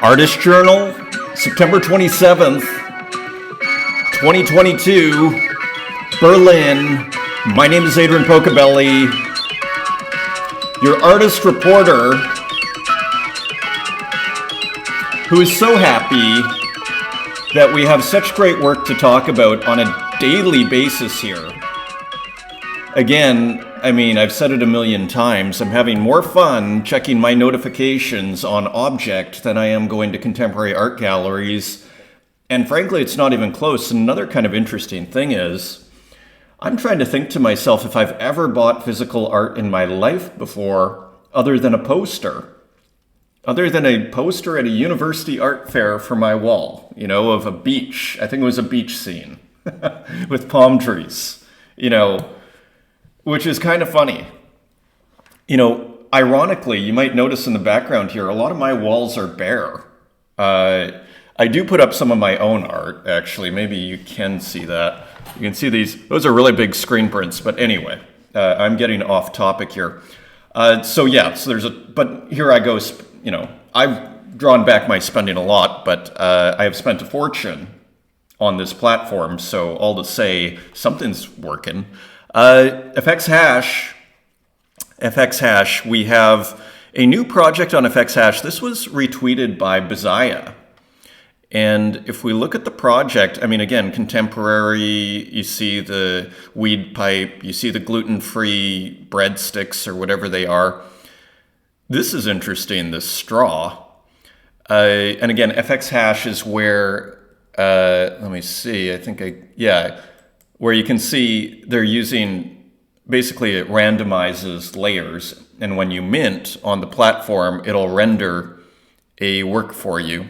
Artist Journal, September 27th, 2022, Berlin. My name is Adrian Pocobelli, your artist reporter, who is so happy that we have such great work to talk about on a daily basis here. Again, I've said it a million times, I'm having more fun checking my notifications on Object than I am going to contemporary art galleries. And frankly, it's not even close. Another kind of interesting thing is, I'm trying to think to myself if I've ever bought physical art in my life before, other than a poster. Other than a poster at a university art fair for my wall, of a beach. I think it was a beach scene with palm trees, which is kind of funny. Ironically, you might notice in the background here, a lot of my walls are bare. I do put up some of my own art, actually. Maybe you can see that. You can see these. Those are really big screen prints. But anyway, I'm getting off topic here. But here I go. I've drawn back my spending a lot, but I have spent a fortune on this platform. So all to say, something's working. FX Hash, we have a new project on FX Hash. This was retweeted by Bizaya. And if we look at the project, again, contemporary, you see the weed pipe, you see the gluten-free breadsticks or whatever they are. This is interesting, this straw. And again, FX Hash is where, let me see, where you can see they're using, basically it randomizes layers. And when you mint on the platform, it'll render a work for you.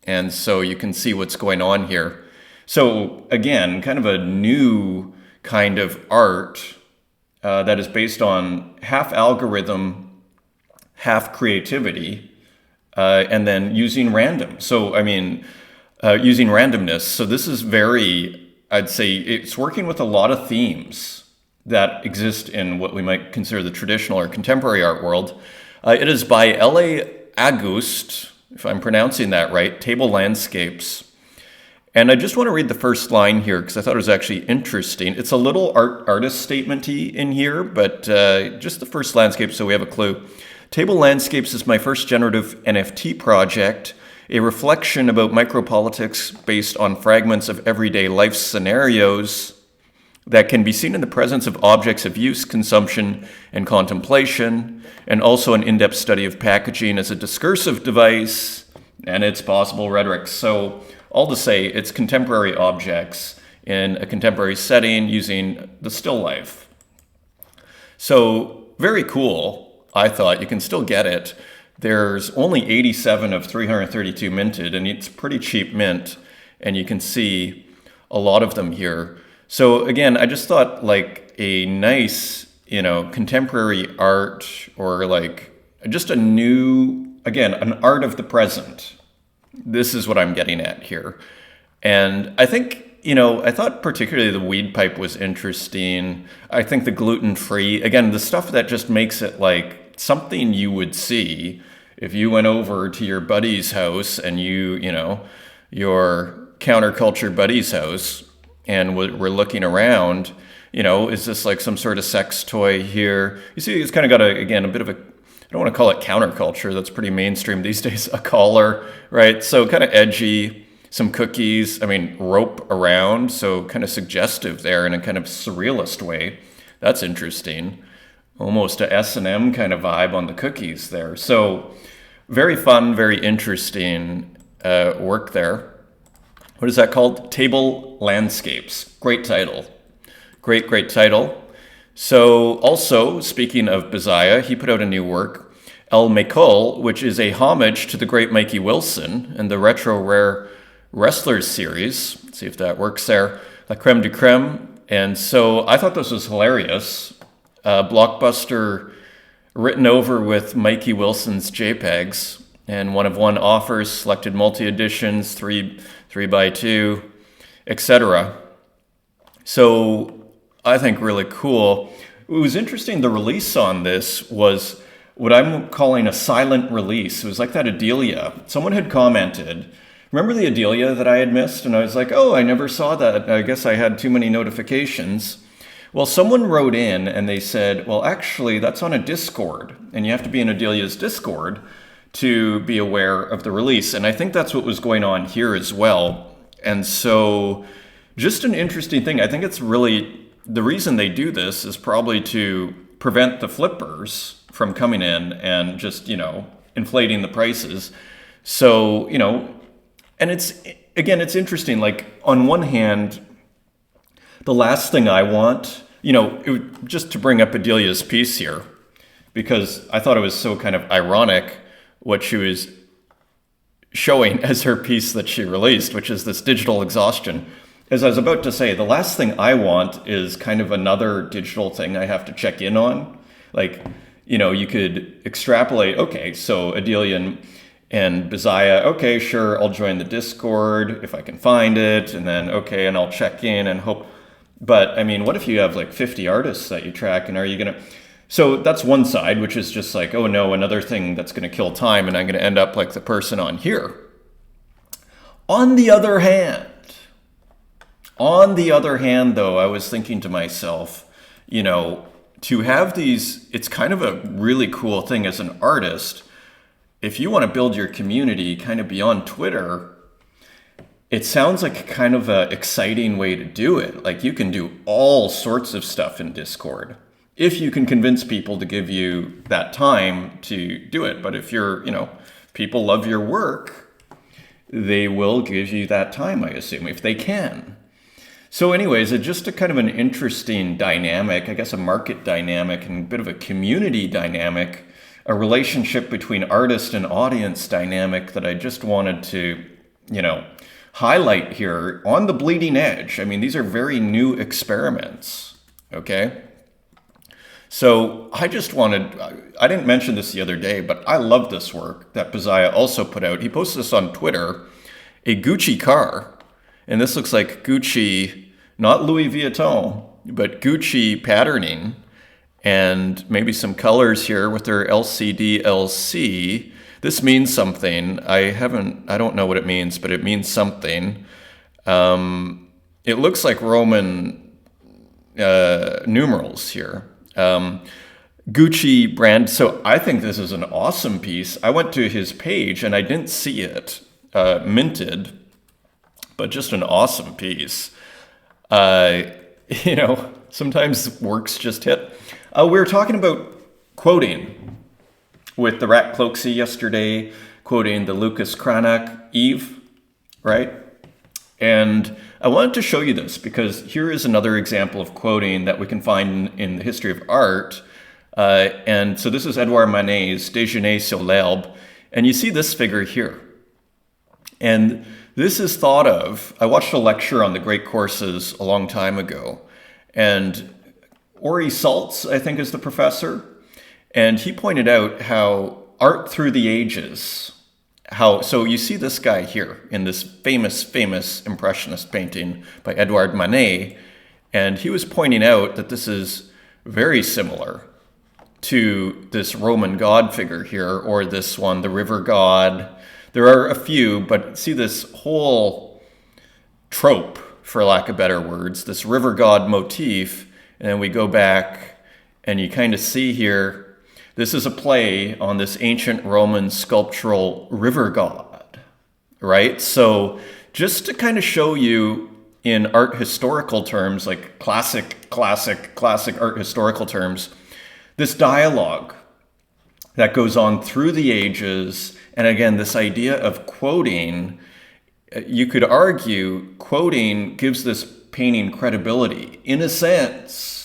And so you can see what's going on here. So again, kind of a new kind of art that is based on half algorithm, half creativity, and then using random. So, using randomness. So this is I'd say it's working with a lot of themes that exist in what we might consider the traditional or contemporary art world. It is by L.A. August, if I'm pronouncing that right, Table Landscapes. And I just want to read the first line here because I thought it was actually interesting. It's a little artist statement-y in here, but just the first landscape so we have a clue. Table Landscapes is my first generative NFT project, a reflection about micropolitics based on fragments of everyday life scenarios that can be seen in the presence of objects of use, consumption, and contemplation, and also an in-depth study of packaging as a discursive device and its possible rhetoric. So all to say, it's contemporary objects in a contemporary setting using the still life. So very cool, I thought. You can still get it. There's only 87 of 332 minted, and it's pretty cheap mint, and you can see a lot of them here. So again, I just thought like a nice, contemporary art or like just a new, again, an art of the present. This is what I'm getting at here. And I think, I thought particularly the weed pipe was interesting. I think the gluten-free, again, the stuff that just makes it like something you would see if you went over to your buddy's house and your counterculture buddy's house and we're looking around, is this like some sort of sex toy here? You see, it's kind of got a bit of a, I don't want to call it counterculture. That's pretty mainstream these days. A collar, right? So kind of edgy, some cookies, rope around. So kind of suggestive there in a kind of surrealist way. That's interesting. Almost a S&M kind of vibe on the cookies there. So very fun, very interesting work there. What is that called? Table Landscapes. Great title. Great title. So also, speaking of Bizaya, he put out a new work, El Mekol, which is a homage to the great Mikey Wilson and the Retro Rare Wrestlers series. Let's see if that works there. La Creme du Creme. And so I thought this was hilarious. Blockbuster written over with Mikey Wilson's JPEGs, and one of one offers, selected multi-editions, 3x2, etc. So I think really cool. It was interesting, the release on this was what I'm calling a silent release. It was like that Adelia. Someone had commented, remember the Adelia that I had missed? And I was like, oh, I never saw that. I guess I had too many notifications. Well, someone wrote in and they said, well, actually, that's on a Discord. And you have to be in Adelia's Discord to be aware of the release. And I think that's what was going on here as well. And so just an interesting thing. I think it's really, the reason they do this is probably to prevent the flippers from coming in and just, inflating the prices. So, and it's interesting. Like, on one hand, the last thing I want, just to bring up Adelia's piece here, because I thought it was so kind of ironic what she was showing as her piece that she released, which is this digital exhaustion. As I was about to say, the last thing I want is kind of another digital thing I have to check in on. Like, you could extrapolate, okay, so Adelia and Bizaya, okay, sure, I'll join the Discord if I can find it, and then, okay, and I'll check in and hope. But, I mean, what if you have like 50 artists that you track, and are you going to... So that's one side, which is just like, oh no, another thing that's going to kill time, and I'm going to end up like the person on here. On the other hand, though, I was thinking to myself, to have these, it's kind of a really cool thing as an artist. If you want to build your community kind of beyond Twitter, it sounds like kind of an exciting way to do it. Like, you can do all sorts of stuff in Discord if you can convince people to give you that time to do it. But if people love your work, they will give you that time, I assume, if they can. So anyways, it's just a kind of an interesting dynamic, I guess a market dynamic and a bit of a community dynamic, a relationship between artist and audience dynamic that I just wanted to, highlight here on the bleeding edge. I mean, these are very new experiments, okay? So I didn't mention this the other day, but I love this work that Bizaya also put out. He posted this on Twitter, a Gucci car. And this looks like Gucci, not Louis Vuitton, but Gucci patterning. And maybe some colors here with their LCD LC. This means something. I don't know what it means, but it means something. It looks like Roman numerals here. Gucci brand. So I think this is an awesome piece. I went to his page and I didn't see it minted, but just an awesome piece. Sometimes works just hit. We were talking about quoting with the Rat Cloaksy yesterday, quoting the Lucas Cranach Eve, right? And I wanted to show you this because here is another example of quoting that we can find in the history of art. And so this is Edouard Manet's Déjeuner sur l'herbe. And you see this figure here. And this is thought of, I watched a lecture on the great courses a long time ago. And Ori Saltz, I think, is the professor. And he pointed out how art through the ages, so you see this guy here in this famous Impressionist painting by Edouard Manet, and he was pointing out that this is very similar to this Roman god figure here, or this one, the river god. There are a few, but see this whole trope, for lack of better words, this river god motif, and then we go back and you kind of see here, this is a play on this ancient Roman sculptural river god, right? So just to kind of show you in art historical terms, like classic art historical terms, this dialogue that goes on through the ages. And again, this idea of quoting, you could argue quoting gives this painting credibility. In a sense,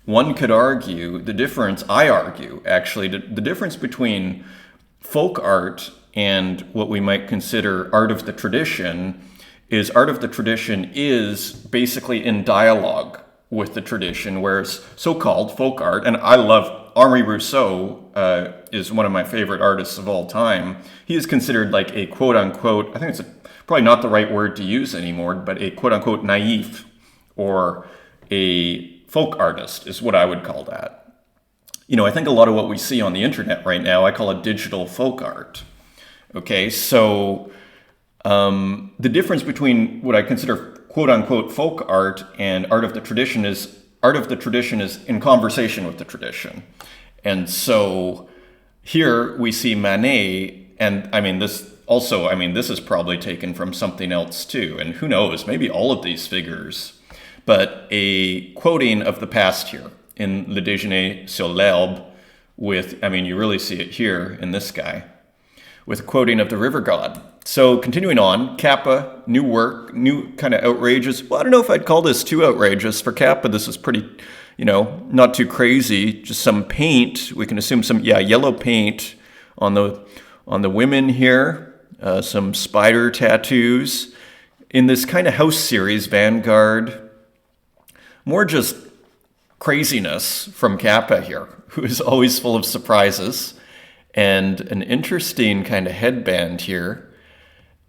one could argue the difference, I argue actually, the difference between folk art and what we might consider art of the tradition is art of the tradition is basically in dialogue with the tradition, whereas so-called folk art, and I love Henri Rousseau, is one of my favorite artists of all time. He is considered like a quote-unquote, I think it's probably not the right word to use anymore, but a quote-unquote naïf or a folk artist is what I would call that. I think a lot of what we see on the internet right now, I call it digital folk art. Okay, so the difference between what I consider quote unquote folk art and art of the tradition is in conversation with the tradition. And so here we see Manet, and this is probably taken from something else too, and who knows, maybe all of these figures, but a quoting of the past here in Le Déjeuner sur l'herbe with, you really see it here in this guy, with a quoting of the river god. So continuing on, Kappa, new work, new kind of outrageous. Well, I don't know if I'd call this too outrageous. For Kappa, this is pretty, not too crazy. Just some paint. We can assume some, yellow paint on the women here. Some spider tattoos. In this kind of house series, Vanguard, more just craziness from Kappa here, who is always full of surprises. And an interesting kind of headband here.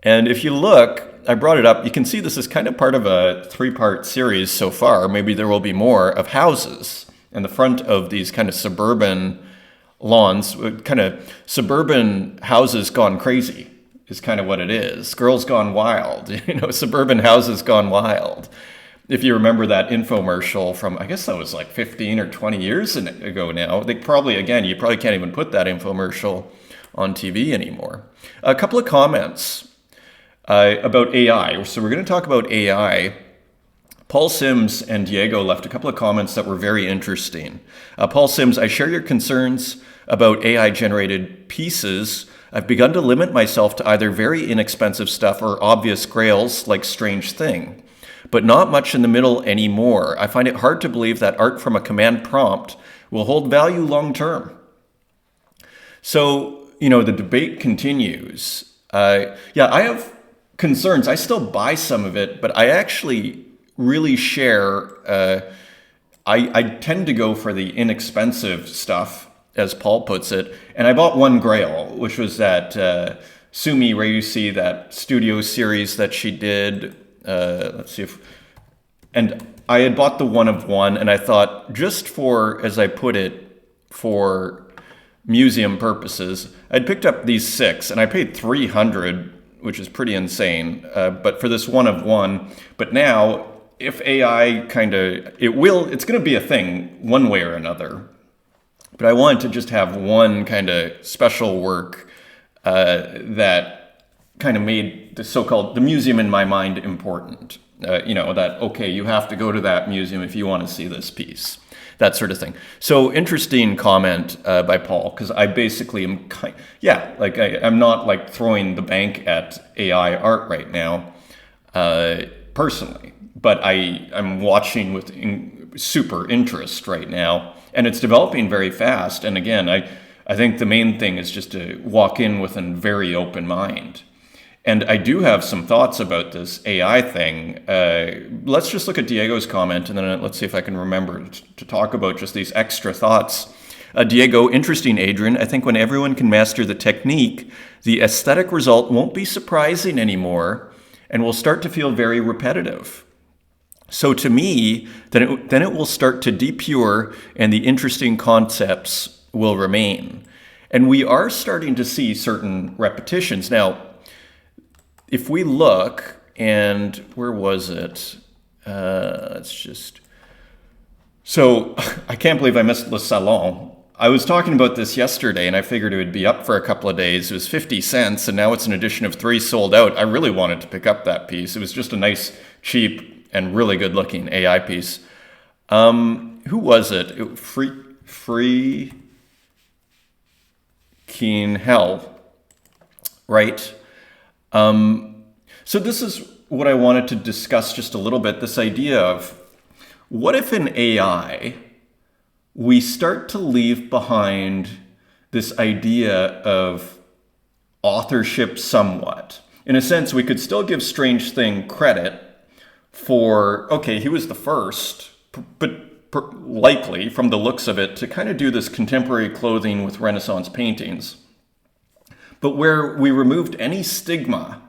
And if you look, I brought it up, you can see this is kind of part of a 3-part series so far. Maybe there will be more of houses in the front of these kind of suburban lawns, kind of suburban houses gone crazy is kind of what it is. Girls gone wild, suburban houses gone wild. If you remember that infomercial from, I guess that was like 15 or 20 years ago now, you probably can't even put that infomercial on TV anymore. A couple of comments about AI. So we're going to talk about AI. Paul Sims and Diego left a couple of comments that were very interesting. Paul Sims, I share your concerns about AI-generated pieces. I've begun to limit myself to either very inexpensive stuff or obvious grails like Strange Thing, but not much in the middle anymore. I find it hard to believe that art from a command prompt will hold value long term. So, the debate continues. I have concerns. I still buy some of it, but I actually really share. I tend to go for the inexpensive stuff, as Paul puts it. And I bought one grail, which was that Sumi Reyusi, that studio series that she did. And I had bought the one of one, and I thought, just for, as I put it, for museum purposes, I'd picked up these 6, and I paid $300, which is pretty insane, but for this one of one. But now, if AI it's going to be a thing one way or another. But I wanted to just have one kind of special work that kind of made the museum in my mind important. You have to go to that museum if you want to see this piece, that sort of thing. So interesting comment by Paul, because I basically am I'm not like throwing the bank at AI art right now, personally, but I'm watching with super interest right now, and it's developing very fast. And again, I think the main thing is just to walk in with a very open mind. And I do have some thoughts about this AI thing. Let's just look at Diego's comment, and then let's see if I can remember to talk about just these extra thoughts. Diego, interesting, Adrian. I think when everyone can master the technique, the aesthetic result won't be surprising anymore and will start to feel very repetitive. So to me, then it will start to depure and the interesting concepts will remain. And we are starting to see certain repetitions. Now, if we look, and where was it? So I can't believe I missed Le Salon. I was talking about this yesterday, and I figured it would be up for a couple of days. It was 50 cents, and now it's an edition of 3 sold out. I really wanted to pick up that piece. It was just a nice, cheap, and really good-looking AI piece. Who was it? Free Keen Hell, right? So this is what I wanted to discuss just a little bit, this idea of what if in AI we start to leave behind this idea of authorship somewhat. In a sense, we could still give Strange Thing credit for, okay, he was the first, but likely from the looks of it, to kind of do this contemporary clothing with Renaissance paintings. But where we removed any stigma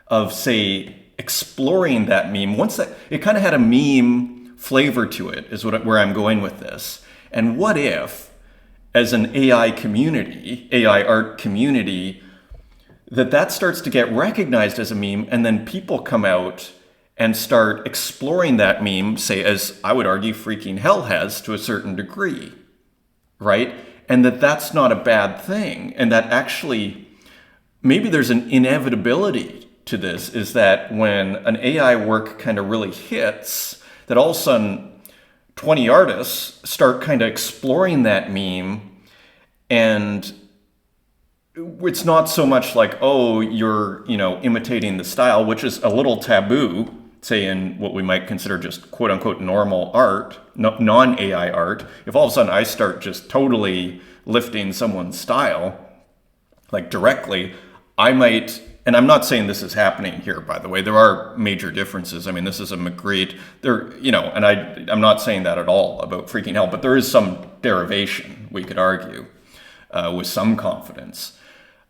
of, say, exploring that meme, once that, it kind of had a meme flavor to it, is where I'm going with this. And what if as an AI community, AI art community, that starts to get recognized as a meme, and then people come out and start exploring that meme, say, as I would argue freaking hell has to a certain degree, right? And that's not a bad thing. And that actually, maybe there's an inevitability to this, is that when an AI work kind of really hits, that all of a sudden 20 artists start kind of exploring that meme, and it's not so much like, oh, you're, imitating the style, which is a little taboo, say in what we might consider just quote unquote normal art, non-AI art. If all of a sudden I start just totally lifting someone's style, like directly, I might, and I'm not saying this is happening here, by the way, there are major differences. I mean, this is a Magritte, and I'm not saying that at all about freaking hell, but there is some derivation, we could argue, with some confidence.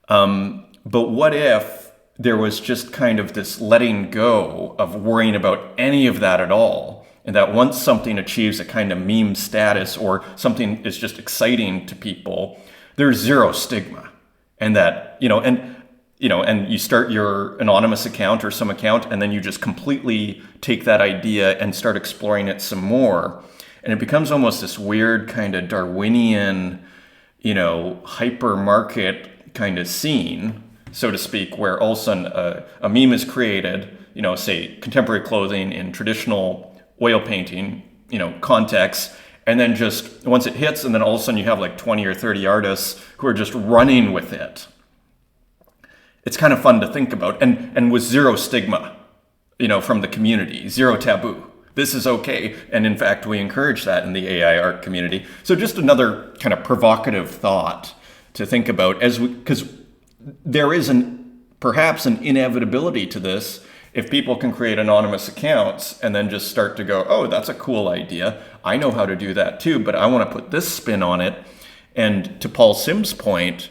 But what if there was just kind of this letting go of worrying about any of that at all, and that once something achieves a kind of meme status or something is just exciting to people, there's zero stigma, and that, and you start your anonymous account or some account, and then you just completely take that idea and start exploring it some more, and it becomes almost this weird kind of Darwinian, hypermarket kind of scene, so to speak, where all of a sudden a meme is created, say contemporary clothing in traditional oil painting, context, and then just once it hits, and then all of a sudden you have like 20 or 30 artists who are just running with it. It's kind of fun to think about, and with zero stigma, from the community, zero taboo. This is okay, and in fact, we encourage that in the AI art community. So just another kind of provocative thought to think about, because there is perhaps an inevitability to this if people can create anonymous accounts and then just start to go, oh, that's a cool idea. I know how to do that too, but I want to put this spin on it. And to Paul Sim's point,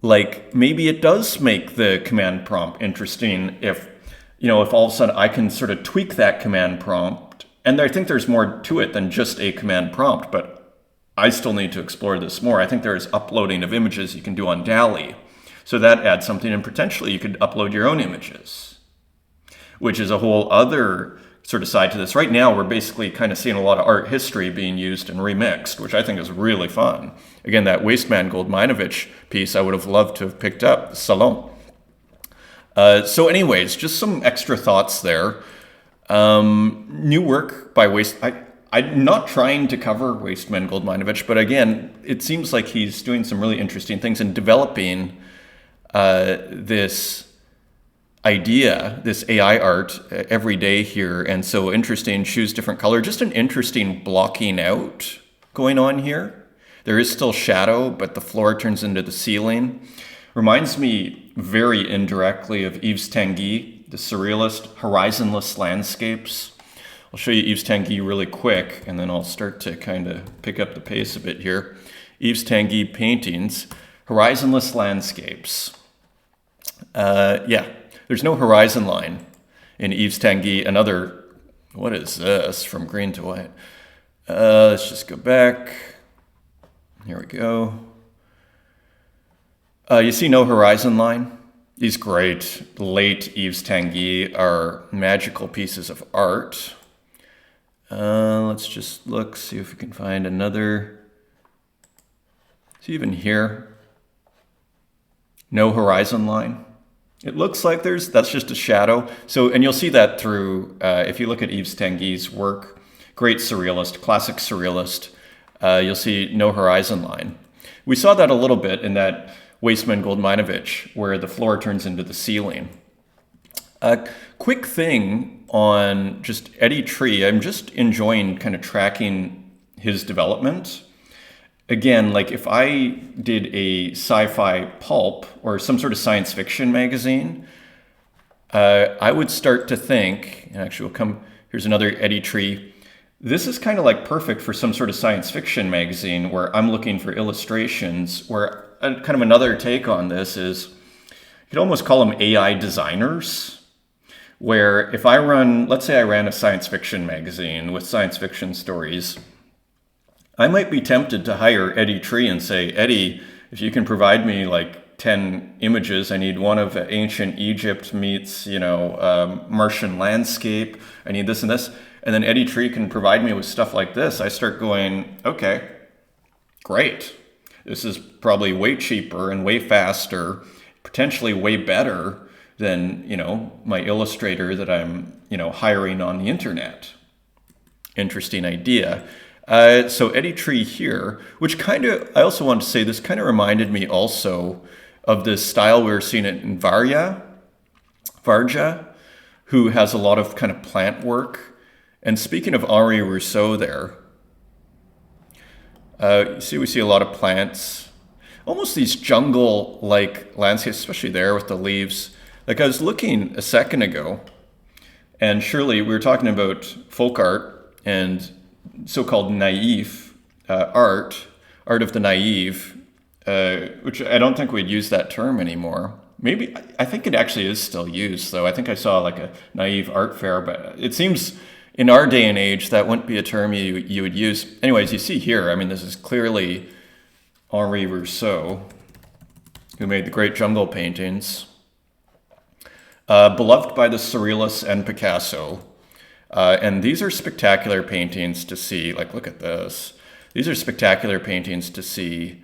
like maybe it does make the command prompt interesting if all of a sudden I can sort of tweak that command prompt. And I think there's more to it than just a command prompt, but I still need to explore this more. I think there's uploading of images you can do on DALL-E. So that adds something, and potentially you could upload your own images, which is a whole other sort of side to this. Right now, we're basically kind of seeing a lot of art history being used and remixed, which I think is really fun. Again, that Wasteman Goldminovich piece I would have loved to have picked up, Salon. So anyways, just some extra thoughts there. New work by I'm not trying to cover Wasteman Goldminovich, but again, it seems like he's doing some really interesting things and developing this idea, this AI art every day here. And so interesting, choose different color, just an interesting blocking out going on here. There is still shadow, but the floor turns into the ceiling. Reminds me very indirectly of Yves Tanguy, the Surrealist, Horizonless landscapes. I'll show you Yves Tanguy really quick, and then I'll start to kind of pick up the pace a bit here. Yves Tanguy paintings, Horizonless landscapes. There's no horizon line in Yves Tanguy. Another, what is this? From green to white. Let's just go back. Here we go. You see no horizon line? These great late Yves Tanguy are magical pieces of art. Let's just look, see if we can find another. See, even here, no horizon line. It looks like that's just a shadow. So, and you'll see that through, if you look at Yves Tanguy's work, great surrealist, classic surrealist, you'll see no horizon line. We saw that a little bit in that Wasteman Goldminovich, where the floor turns into the ceiling. A quick thing on just Eddie Tree, I'm just enjoying kind of tracking his development. Again, like if I did a sci-fi pulp or some sort of science fiction magazine, I would start to think, and actually here's another Eddie Tree. This is kind of like perfect for some sort of science fiction magazine where I'm looking for illustrations, where kind of another take on this is, you could almost call them AI designers, where if let's say I ran a science fiction magazine with science fiction stories, I might be tempted to hire Eddie Tree and say, Eddie, if you can provide me like 10 images, I need one of ancient Egypt meets, Martian landscape. I need this and this. And then Eddie Tree can provide me with stuff like this. I start going, okay, great. This is probably way cheaper and way faster, potentially way better than, my illustrator that I'm, hiring on the internet. Interesting idea. So Eddie Tree here, which I also want to say, this kind of reminded me also of the style we were seeing it in Varja, who has a lot of kind of plant work. And speaking of Henri Rousseau there, we see a lot of plants, almost these jungle-like landscapes, especially there with the leaves. Like I was looking a second ago, and surely we were talking about folk art and so-called naive art of the naive, which I don't think we'd use that term anymore. Maybe, I think it actually is still used, though. I think I saw like a naive art fair, but it seems in our day and age that wouldn't be a term you would use. Anyways, you see here, I mean, this is clearly Henri Rousseau, who made the great jungle paintings. Beloved by the Surrealists and Picasso. And these are spectacular paintings to see. Like, look at this. These are spectacular paintings to see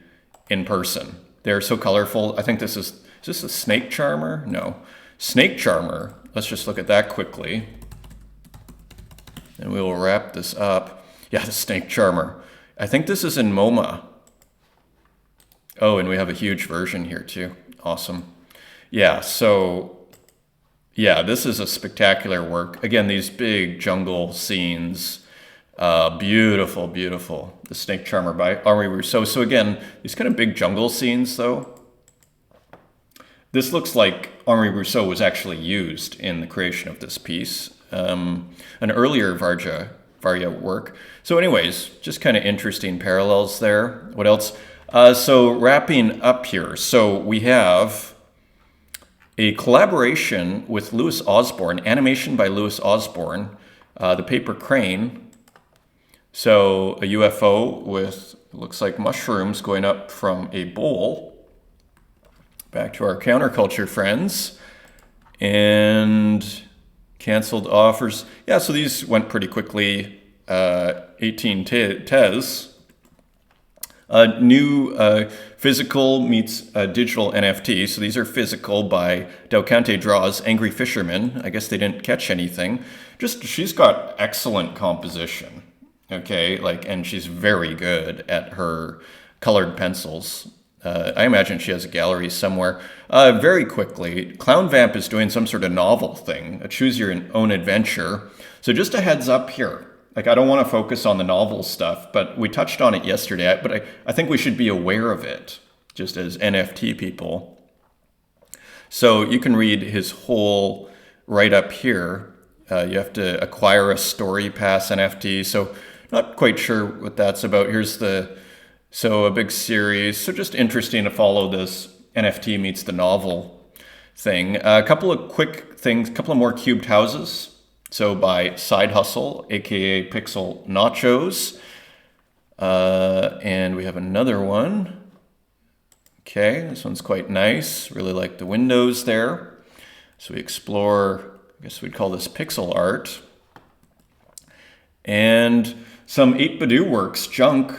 in person. They're so colorful. I think is this a snake charmer? No. Snake charmer. Let's just look at that quickly. And we will wrap this up. Yeah, the snake charmer. I think this is in MoMA. Oh, and we have a huge version here too. Awesome. Yeah, so yeah, this is a spectacular work. Again, these big jungle scenes. Beautiful, beautiful. The Snake Charmer by Henri Rousseau. So again, these kind of big jungle scenes though. This looks like Henri Rousseau was actually used in the creation of this piece. An earlier Varja work. So anyways, just kind of interesting parallels there. What else? So wrapping up here. So we have a collaboration with Louis Osborne, animation by Louis Osborne, the paper crane. So a UFO with, looks like mushrooms going up from a bowl. Back to our counterculture friends. And canceled offers. Yeah, so these went pretty quickly. 18 Tez. New physical meets digital NFT. So these are physical by Daucante Draws, Angry Fisherman. I guess they didn't catch anything. She's got excellent composition. Okay, and she's very good at her colored pencils. I imagine she has a gallery somewhere. Very quickly, Clown Vamp is doing some sort of novel thing, a choose your own adventure. So just a heads up here. I don't want to focus on the novel stuff, but we touched on it yesterday. But I think we should be aware of it, just as NFT people. So you can read his whole write-up here. You have to acquire a Story Pass NFT. So not quite sure what that's about. Here's a big series. So just interesting to follow this NFT meets the novel thing. A couple of quick things, a couple of more cubed houses. So by Side Hustle, aka Pixel Nachos. And we have another one. Okay, this one's quite nice. Really like the windows there. So we explore, I guess we'd call this pixel art. And some 8Badoo Works JNK,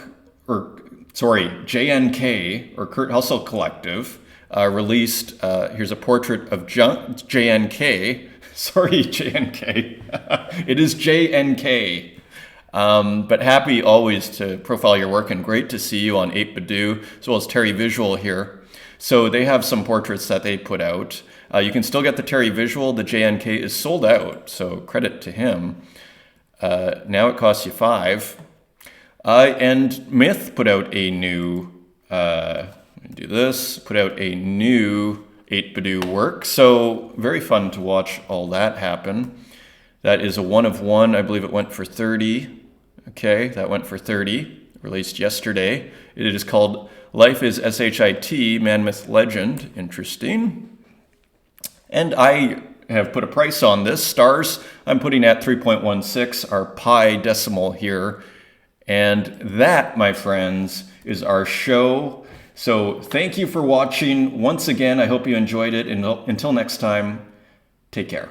or Kurt Hustle Collective, released, here's a portrait of JNK. Sorry, JNK. It is JNK. But happy always to profile your work, and great to see you on 8Badoo, as well as Terry Visual here. So they have some portraits that they put out. You can still get the Terry Visual. The JNK is sold out, so credit to him. Now it costs you $5. And Myth put out a new, put out a new 8Badoo work. So very fun to watch all that happen. That is a 1 of 1. I believe it went for 30. Okay, that went for 30. Released yesterday. It is called Life is SHIT, Man, Myth, Legend. Interesting. And I have put a price on this. Stars I'm putting at 3.16, our pi decimal here. And that, my friends, is our show. So thank you for watching. Once again, I hope you enjoyed it. And until next time, take care.